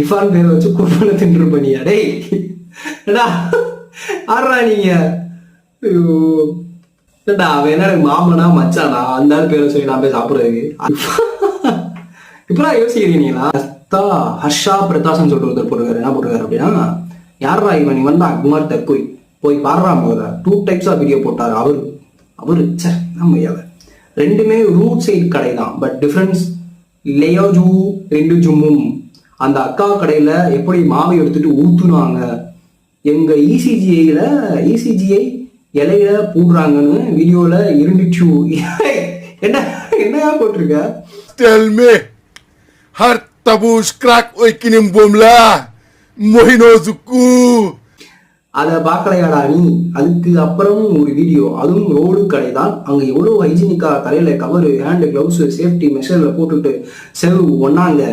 இஃபான் பேரை வச்சு குர்பானை தின்று பண்ணியா டேய் ஆடுறா நீங்க. இல்லடா அவன் என்ன மாமனா மச்சானா அந்த ஆள் பேரை சொல்லி நான் போய் சாப்பிடுறதுக்கு இப்பதான் யோசிக்கிறீங்களா? ஹர்ஷா பிரதாசன் சொல்லிட்டு ஒருத்தர் போட்டுருக்காரு. என்ன போட்டுருக்காரு அப்படின்னா, யாரா இவன் இவன் தான் அக்மார் தற்கொய் போய் பாடுறா போதா 2 types ஆஃப் வீடியோ போட்டாரு. அவரு நம்ம ரெண்டுமே ரூட் சைடு கடை தான், பட் டிஃபரன்ஸ் லேயோஜூ ரெண்டு ஜும்மும். அந்த அக்கா கடையில எப்படி மாவை எடுத்துட்டு ஊத்துனாங்க, எங்க இசிஜிஐ இலையில போடுறாங்கன்னு வீடியோல இருந்துச்சு. என்னையா போட்டிருக்க? Tell me, har tabus crack oikinim bomla, mohinozuku. அதை பார்க்கலையாடா நீ? அதுக்கு அப்புறம் ஒரு வீடியோ, அதுவும் ரோடு கடை தான். அங்க எவ்வளவு ஹைஜீனிக்கா தலையில கவர், ஹேண்டு, கிளவுஸ், சேஃப்டி மெஷர்ல போட்டுட்டு செலவு ஒன்னாங்க.